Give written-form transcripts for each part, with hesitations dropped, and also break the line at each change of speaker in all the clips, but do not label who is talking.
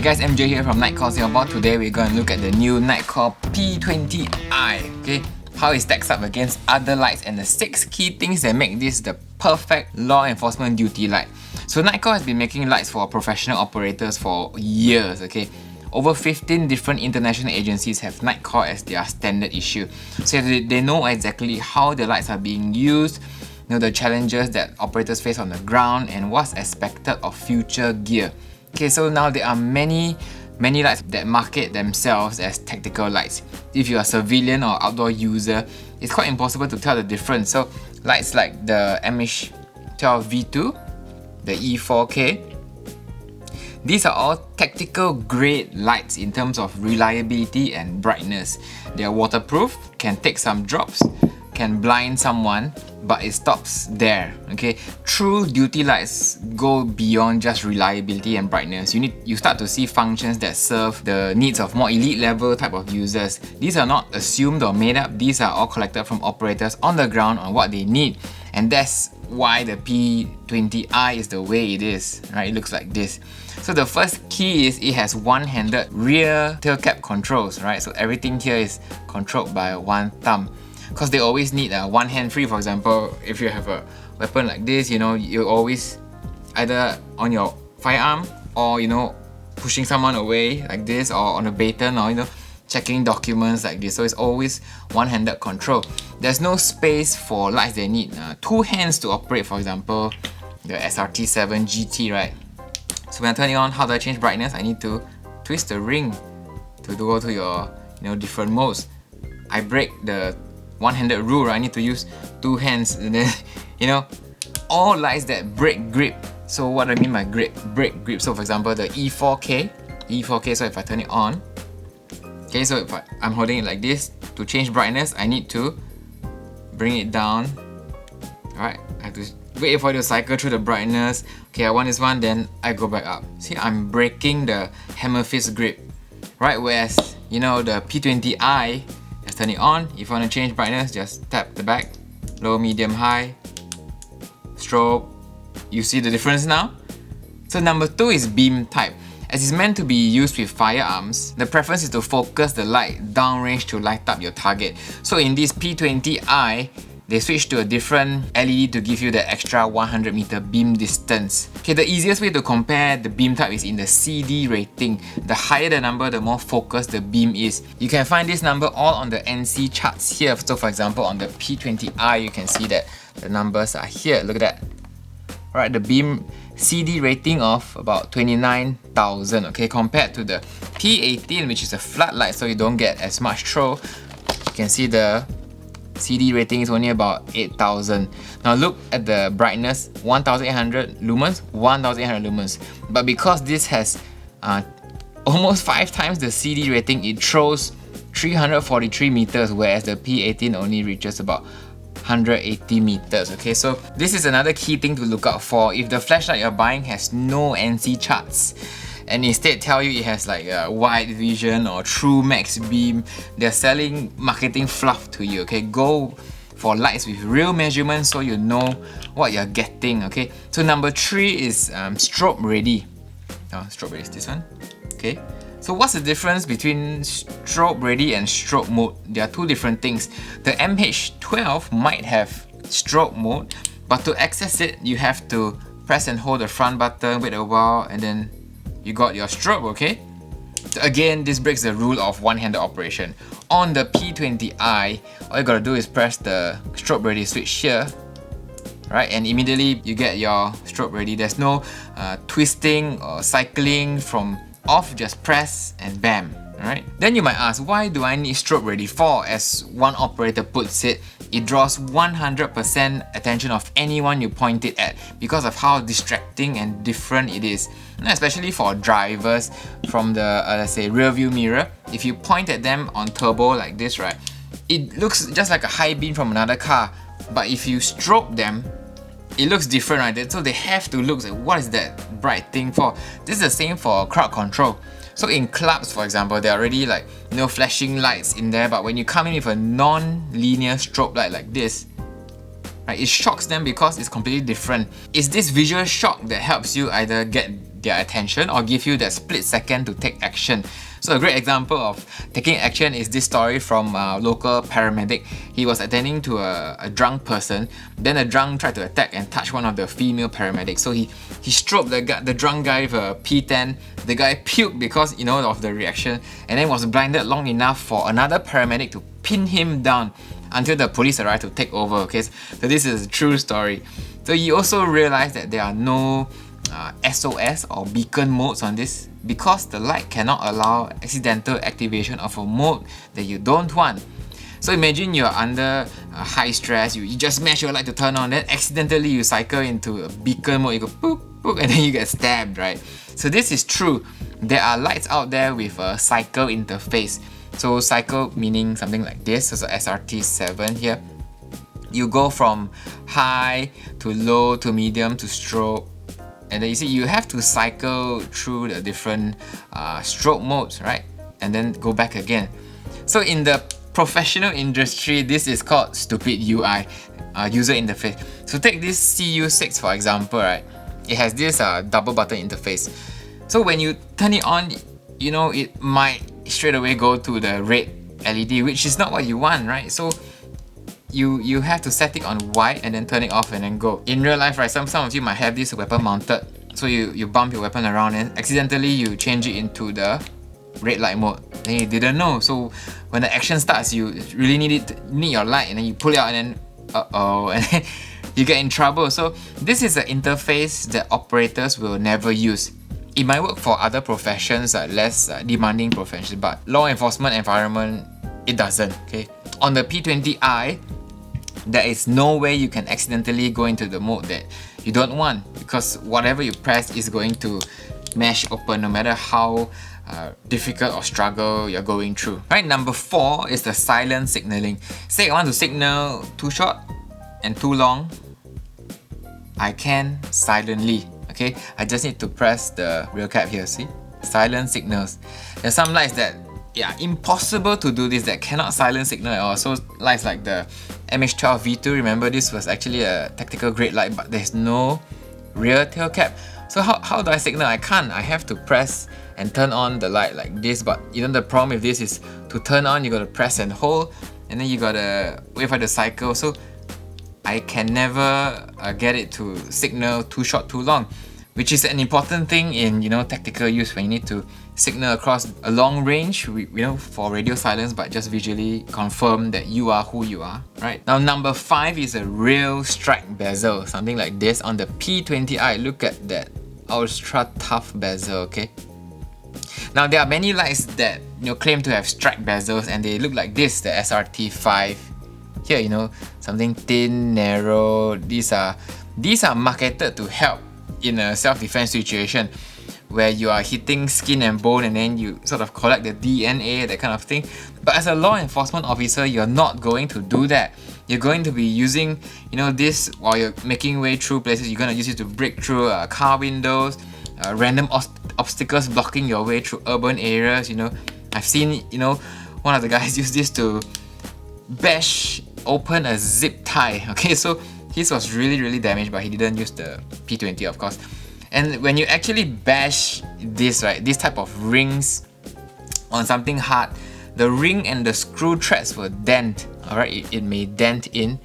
guys, MJ here from Nitecore Singapore. Today we're going to look at the new Nitecore P20i. Okay, how it stacks up against other lights and the 6 key things that make this the perfect law enforcement duty light. So Nitecore has been making lights for professional operators for years. Okay, over 15 different international agencies have Nitecore as their standard issue. So they know exactly how the lights are being used, the challenges that operators face on the ground, and what's expected of future gear. Okay, so now there are many lights that market themselves as tactical lights. If you're a civilian or outdoor user, it's quite impossible to tell the difference. So lights like the MH12V2, the E4K, these are all tactical grade lights in terms of reliability and brightness. They are waterproof, can take some drops, can blind someone, but it stops there. Okay, true duty lights go beyond just reliability and brightness. You start to see functions that serve the needs of more elite level type of users. These are not assumed or made up. These are all collected from operators on the ground on what they need, and that's why the P20i is the way it is. Right, it looks like this. So the first key is it has one-handed rear tail cap controls. Right, so everything here is controlled by one thumb, because they always need one hand free. For example, if you have a weapon like this, you're always either on your firearm or pushing someone away like this, or on a baton, or checking documents like this. So it's always one-handed control. There's no space for lights that need 2 hands to operate. For example, the SRT7 GT, right? So when I turn it on, how do I change brightness? I need to twist the ring to go to your different modes. I break the one-handed rule, right? I need to use 2 hands, and then all lights that break grip. So what I mean by break grip, so for example the E4K, so if I turn it on, okay, so if I'm holding it like this, to change brightness I need to bring it down. Alright, I have to wait for it to cycle through the brightness. Okay, I want this one, then I go back up. See, I'm breaking the hammer fist grip, right? Whereas the P20i, just turn it on. If you want to change brightness, just tap the back, low, medium, high, strobe. You see the difference now? So number 2 is beam type. As it's meant to be used with firearms, the preference is to focus the light downrange to light up your target. So in this P20i, they switched to a different LED to give you the extra 100 meter beam distance. Okay, the easiest way to compare the beam type is in the CD rating. The higher the number, the more focused the beam is. You can find this number all on the NC charts here. So for example, on the P20i, you can see that the numbers are here. Look at that. Alright, the beam CD rating of about 29,000, okay, compared to the P18, which is a flat light, so you don't get as much throw. You can see the CD rating is only about 8,000. Now look at the brightness, 1,800 lumens, 1,800 lumens. But because this has almost 5 times the CD rating, it throws 343 meters, whereas the P18 only reaches about 180 meters. Okay, so this is another key thing to look out for. If the flashlight you're buying has no NC charts, and instead tell you it has like a wide vision or true max beam, they're selling marketing fluff to you. Okay, go for lights with real measurements so you know what you're getting. Okay, so number 3 is strobe ready. Strobe ready is this one. Okay, so what's the difference between strobe ready and strobe mode? There are 2 different things. The MH12 might have strobe mode, but to access it you have to press and hold the front button, wait a while, and then you got your strobe. Okay, so again, this breaks the rule of one-handed operation. On the P20i, all you gotta do is press the strobe ready switch here, right, and immediately you get your strobe ready. There's no twisting or cycling from off, just press and bam. Alright, then you might ask, why do I need strobe ready for? As one operator puts it, it draws 100% attention of anyone you point it at because of how distracting and different it is. Especially for drivers, from the let's say rear view mirror, if you point at them on turbo like this, right, it looks just like a high beam from another car. But if you strobe them, it looks different, right? So they have to look like, what is that bright thing for? This is the same for crowd control. So in clubs, for example, there are already like flashing lights in there, but when you come in with a non-linear strobe light like this, right, it shocks them because it's completely different. It's this visual shock that helps you either get their attention or give you that split second to take action. So a great example of taking action is this story from a local paramedic. He was attending to a drunk person. Then the drunk tried to attack and touch one of the female paramedics. So he stroked the drunk guy with a P10. The guy puked because, you know, of the reaction, and then was blinded long enough for another paramedic to pin him down until the police arrived to take over. Okay, so this is a true story. So you also realize that there are no SOS or beacon modes on this because the light cannot allow accidental activation of a mode that you don't want. So imagine you're under high stress, you just smash your light to turn on, then accidentally you cycle into a beacon mode, you go boop, boop, and then you get stabbed, right? So this is true. There are lights out there with a cycle interface. So cycle meaning something like this, so SRT7 here. You go from high to low to medium to strobe, and then you see you have to cycle through the different strobe modes, right? And then go back again. So in the professional industry, this is called stupid UI, user interface. So take this CU6 for example, right? It has this double button interface. So when you turn it on, you know, it might straight away go to the red LED, which is not what you want, right? So you have to set it on white and then turn it off and then go. In real life, right, some of you might have this weapon mounted. So you bump your weapon around and accidentally you change it into the red light mode. Then you didn't know. So when the action starts, you really need your light, and then you pull it out and then and then you get in trouble. So this is an interface that operators will never use. It might work for other professions, less demanding professions, but law enforcement environment, it doesn't. Okay. On the P20i, there is no way you can accidentally go into the mode that you don't want, because whatever you press is going to mash open no matter how difficult or struggle you're going through. Right, number 4 is the silent signaling. Say I want to signal too short and too long, I can silently. Okay, I just need to press the real cap here, see? Silent signals. There's some lights that, yeah, impossible to do this, that cannot silent signal at all. So lights like the MH12V2, remember this was actually a tactical grade light, but there's no rear tail cap. So how do I signal? I can't. I have to press and turn on the light like this. But you know the problem with this is, to turn on you gotta press and hold, and then you gotta wait for the cycle. So I can never get it to signal too short, too long, which is an important thing in, you know, tactical use, when you need to signal across a long range, you know, for radio silence, but just visually confirm that you are who you are, right? Now number 5 is a real strike bezel, something like this on the P20i. Look at that ultra tough bezel, okay? Now there are many lights that, you know, claim to have strike bezels, and they look like this, the SRT5 here, you know, something thin, narrow. These are marketed to help in a self-defense situation where you are hitting skin and bone, and then you sort of collect the DNA, that kind of thing. But as a law enforcement officer, you're not going to do that. You're going to be using, you know, this while you're making way through places. You're going to use it to break through car windows, random obstacles blocking your way through urban areas. You know, I've seen, you know, one of the guys use this to bash open a zip tie. Okay, so his was really damaged, but he didn't use the P20, of course. And when you actually bash this, right, this type of rings on something hard, the ring and the screw threads will dent. Alright, it may dent in,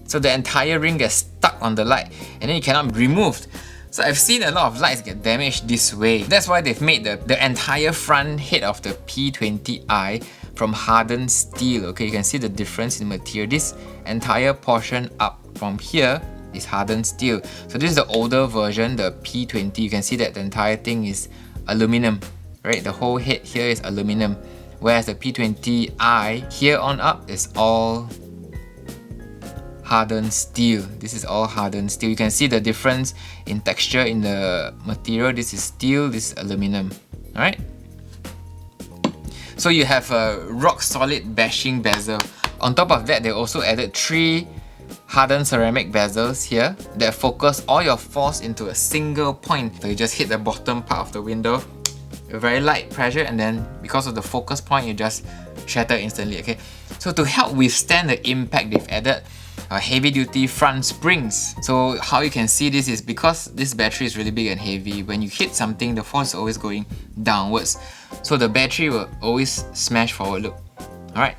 so the entire ring gets stuck on the light, and then it cannot be removed. So I've seen a lot of lights get damaged this way. That's why they've made the entire front head of the P20i from hardened steel. Okay, you can see the difference in material. This entire portion up from here is hardened steel. So this is the older version, the P20. You can see that the entire thing is aluminum, right? The whole head here is aluminum, whereas the P20i here on up is all hardened steel. This is all hardened steel. You can see the difference in texture in the material. This is steel, this is aluminum. Alright? So you have a rock solid bashing bezel. On top of that, they also added 3 hardened ceramic bezels here that focus all your force into a single point. So you just hit the bottom part of the window with very light pressure, and then because of the focus point, you just shatter instantly. Okay, so to help withstand the impact, they've added heavy duty front springs. So how you can see this is because this battery is really big and heavy, when you hit something, the force is always going downwards. So the battery will always smash forward, look. Alright,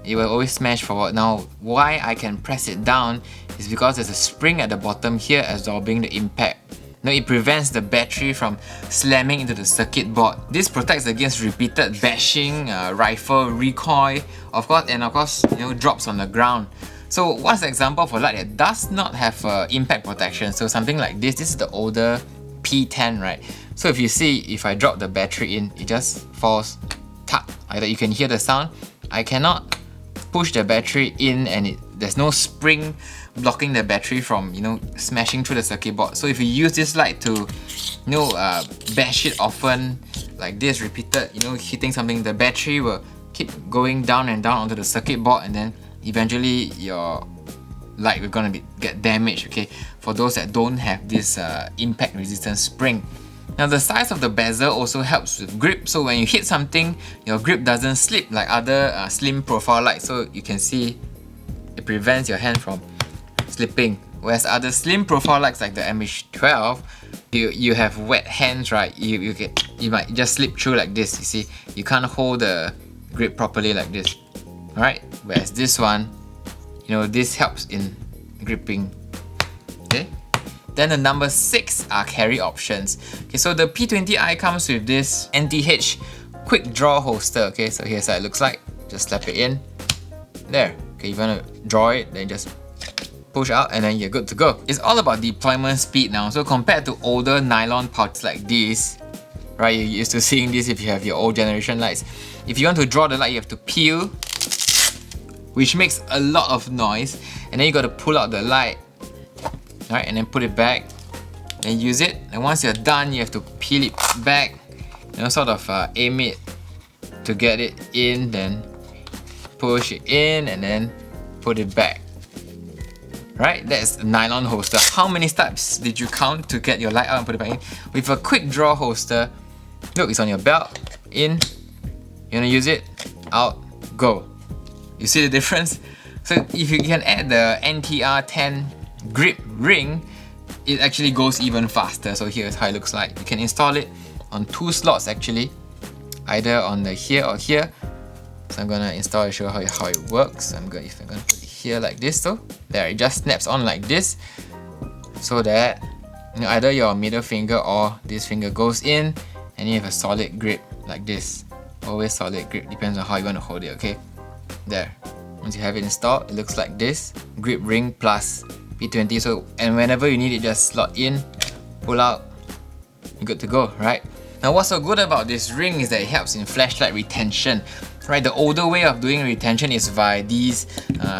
it will always smash forward. Now, why I can press it down is because there's a spring at the bottom here absorbing the impact. Now, it prevents the battery from slamming into the circuit board. This protects against repeated bashing, rifle recoil, of course, and of course, drops on the ground. So what's the example of a light that does not have impact protection? So something like this is the older P10, right? So if you see, if I drop the battery in, it just falls, tap, like that. You can hear the sound. I cannot push the battery in and there's no spring blocking the battery from smashing through the circuit board. So if you use this light to bash it often like this, repeated hitting something, the battery will keep going down and down onto the circuit board, and then eventually your light will gonna get damaged. Okay, for those that don't have this impact resistant spring. Now the size of the bezel also helps with grip, so when you hit something, your grip doesn't slip like other slim profile lights. So you can see it prevents your hand from slipping. Whereas other slim profile lights like the MH12, you have wet hands, right? You might just slip through like this. You see, you can't hold the grip properly like this. Alright, whereas this one, this helps in gripping. Okay. Then the number 6 are carry options. Okay, so the P20i comes with this NTH quick draw holster. Okay, so here's how it looks like. Just slap it in. There. Okay, you wanna draw it, then just push out and then you're good to go. It's all about deployment speed now. So compared to older nylon pouches like this, right, you're used to seeing this if you have your old generation lights. If you want to draw the light, you have to peel, which makes a lot of noise, and then you got to pull out the light, right, and then put it back, then use it, and once you're done, you have to peel it back, sort of aim it to get it in, then push it in, and then put it back. Right, that's a nylon holster. How many steps did you count to get your light out and put it back in? With a quick draw holster, look, it's on your belt, in, you wanna use it, out, go. You see the difference? So if you can add the NTR10 grip ring, it actually goes even faster. So here's how it looks like. You can install it on 2 slots actually, either on the here or here. So I'm gonna install and show how it works. If I'm gonna put it here like this, so there, it just snaps on like this, so that either your middle finger or this finger goes in, and you have a solid grip like this. Always solid grip, depends on how you want to hold it. Okay, there. Once you have it installed, it looks like this. Grip ring plus P20. So, and whenever you need it, just slot in, pull out, you're good to go, right? Now what's so good about this ring is that it helps in flashlight retention. Right, the older way of doing retention is via these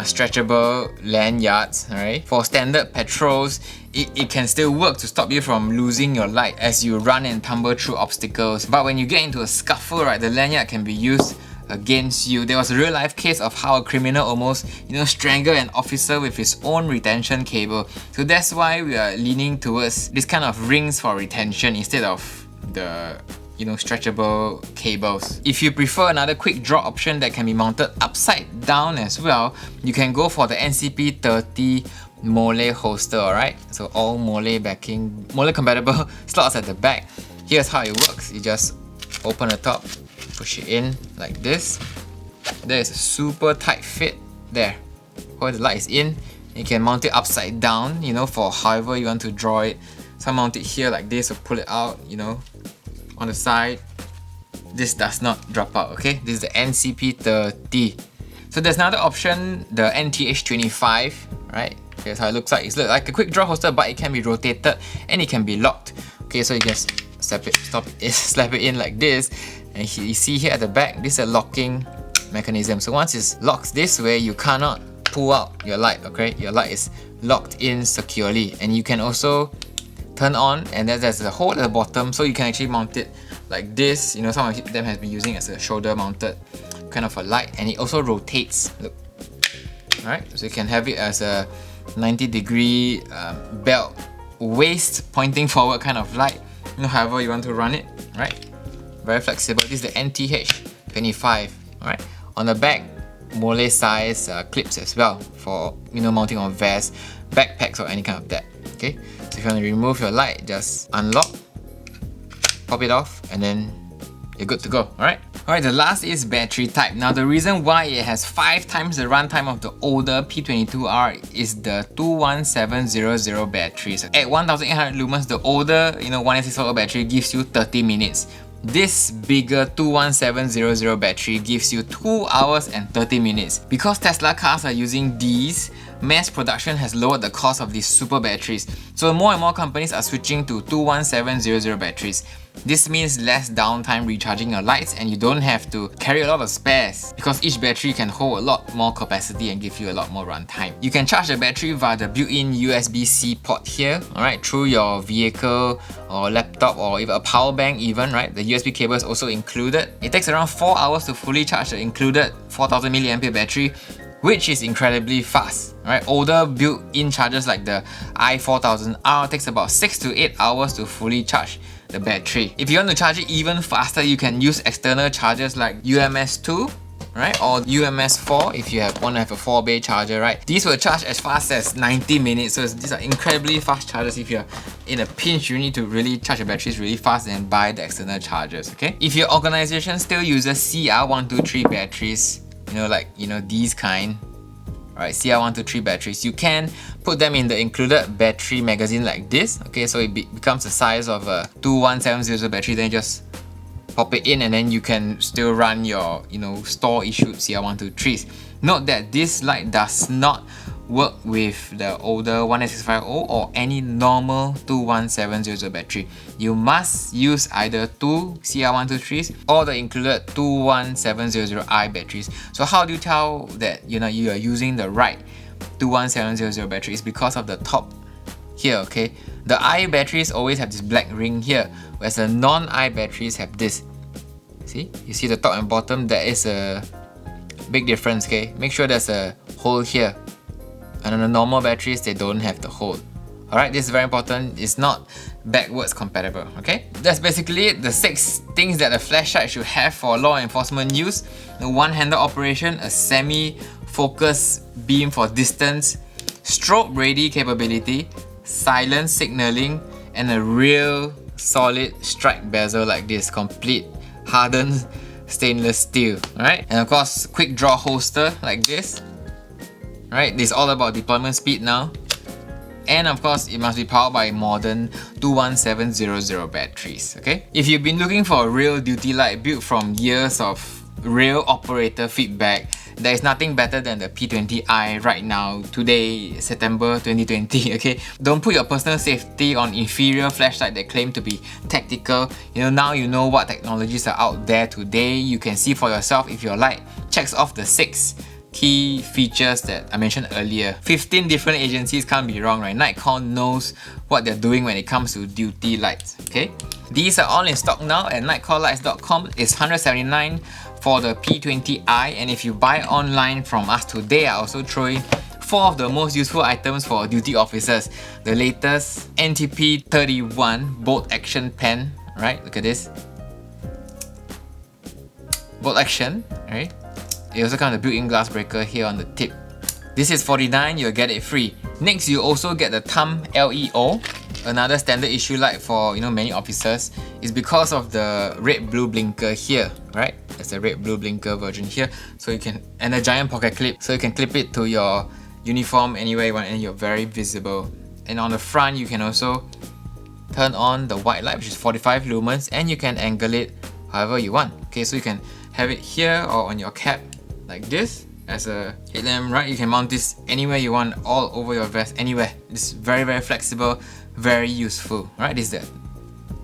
stretchable lanyards. Right, for standard patrols, it can still work to stop you from losing your light as you run and tumble through obstacles. But when you get into a scuffle, right, the lanyard can be used against you. There was a real life case of how a criminal almost strangled an officer with his own retention cable. So that's why we are leaning towards this kind of rings for retention instead of the stretchable cables. If you prefer another quick draw option that can be mounted upside down as well, you can go for the NCP30 Mole holster. Alright, so all Mole backing, Mole compatible slots at the back. Here's how it works. You just open the top, push it in like this. There is a super tight fit there. Where the light is in, you can mount it upside down, for however you want to draw it. So mount it here like this, or pull it out, on the side. This does not drop out. Okay, this is the NCP30. So there's another option, the NTH25. Right, here's how it looks like. It's like a quick draw holster, but it can be rotated and it can be locked. Okay, so you just slap it in like this, and you see here at the back, this is a locking mechanism. So once it's locked this way, you cannot pull out your light. Okay, your light is locked in securely, and you can also turn on, and there's a hole at the bottom, so you can actually mount it like this. Some of them have been using as a shoulder mounted kind of a light, and it also rotates. Look, alright, so you can have it as a 90-degree belt, waist pointing forward kind of light. However you want to run it, right? Very flexible. This is the NTH25. Alright, on the back, mole size clips as well for mounting on vests, backpacks or any kind of that. Okay, so if you want to remove your light, just unlock, pop it off, and then you're good to go. Alright, the last is battery type. Now the reason why it has 5 times the runtime of the older P22R is the 21700 batteries. At 1800 lumens, the older 1864 battery gives you 30 minutes. This bigger 21700 battery gives you 2 hours and 30 minutes. Because Tesla cars are using these, mass production has lowered the cost of these super batteries. So more and more companies are switching to 21700 batteries. This means less downtime recharging your lights, and you don't have to carry a lot of spares because each battery can hold a lot more capacity and give you a lot more runtime. You can charge the battery via the built-in USB-C port here, alright, through your vehicle or laptop or even a power bank even, right? The USB cable is also included. It takes around 4 hours to fully charge the included 4000 mAh battery, which is incredibly fast. Right? Older built-in chargers like the i4000R takes about 6 to 8 hours to fully charge the battery. If you want to charge it even faster, you can use external chargers like UMS2, right? Or UMS4 if you want to have a 4-bay charger, right? These will charge as fast as 90 minutes. So these are incredibly fast chargers. If you're in a pinch, you need to really charge your batteries really fast and buy the external chargers, okay? If your organization still uses CR123 batteries, these kind, right, CR123 batteries, you can put them in the included battery magazine like this, okay? So it becomes the size of a 21700 battery, then you just pop it in and then you can still run your, store issued CR123s. Note that this light does not work with the older 18650 or any normal 21700 battery. You must use either 2 CR123s or the included 21700i batteries. So how do you tell that you are using the right 21700 battery? Is because of the top here, okay? The I batteries always have this black ring here, whereas the non-I batteries have this. See? You see the top and bottom, there is a big difference, okay? Make sure there's a hole here. And on the normal batteries, they don't have the hole. Alright, this is very important. It's not backwards compatible, okay? That's basically it. The 6 things that a flashlight should have for law enforcement use. The one-handed operation, a semi-focus beam for distance, strobe ready capability, silent signaling, and a real solid strike bezel like this, complete hardened stainless steel. Alright, and of course, quick draw holster like this. Right, this is all about deployment speed now. And of course, it must be powered by modern 21700 batteries, okay? If you've been looking for a real duty light built from years of real operator feedback, there is nothing better than the P20i right now, today, September 2020, okay? Don't put your personal safety on inferior flashlight that claim to be tactical. Now you know what technologies are out there today. You can see for yourself if your light checks off the 6 key features that I mentioned earlier. 15 different agencies can't be wrong, right? Nitecore knows what they're doing when it comes to duty lights, okay? These are all in stock now at nitecorelights.com. It's $179 for the P20i, and if you buy online from us today, I also throw in 4 of the most useful items for duty officers. The latest NTP31 bolt action pen, right? Look at this. Bolt action, right? It also comes with a built-in glass breaker here on the tip. This is $49, you'll get it free. Next, you also get the thumb LEO, another standard issue light for many officers. It's because of the red-blue blinker here, right? There's a red-blue blinker version here, so you can, and a giant pocket clip, so you can clip it to your uniform anywhere you want, and you're very visible. And on the front, you can also turn on the white light, which is 45 lumens, and you can angle it however you want. Okay, so you can have it here or on your cap like this as a headlamp, right? You can mount this anywhere you want, all over your vest, anywhere. It's very, very flexible, very useful. Right, this is the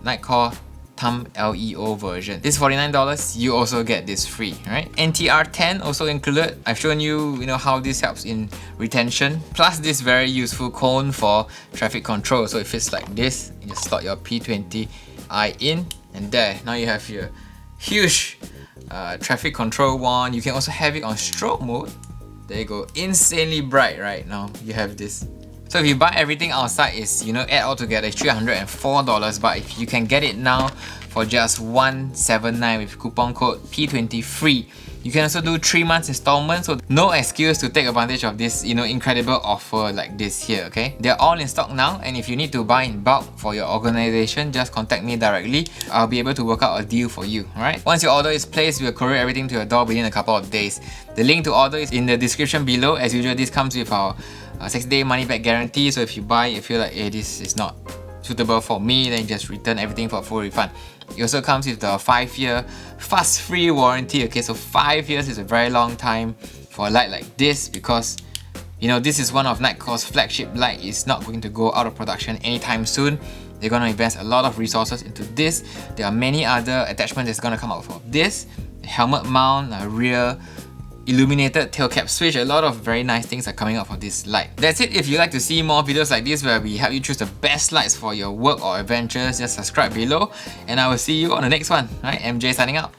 Nitecore thumb LEO version. This is $49, you also get this free, right? NTR10 also included. I've shown you, how this helps in retention. Plus this very useful cone for traffic control. So it fits like this. You just slot your P20i in, and there, now you have your huge traffic control wand. You can also have it on strobe mode. There you go, insanely bright. Right now you have this. So if you buy everything outside, is add all together, it's $304, but if you can get it now for just $179 with coupon code P20 free, You can also do 3 months installment, so no excuse to take advantage of this, incredible offer like this here, okay? They're all in stock now, and if you need to buy in bulk for your organization, just contact me directly. I'll be able to work out a deal for you, alright? Once your order is placed, we'll courier everything to your door within a couple of days. The link to order is in the description below. As usual, this comes with our 6-day money-back guarantee, so if you buy, you feel like, hey, this is not suitable for me, then just return everything for a full refund. It also comes with the 5-year fuss-free warranty, okay? So 5 years is a very long time for a light like this, because this is one of Nitecore's flagship light. It's not going to go out of production anytime soon. They're going to invest a lot of resources into this. There are many other attachments that's going to come out for this. Helmet mount, a rear illuminated tail cap switch. A lot of very nice things are coming out for this light. That's it. If you'd like to see more videos like this where we help you choose the best lights for your work or adventures, just subscribe below, and I will see you on the next one. Alright, MJ signing out.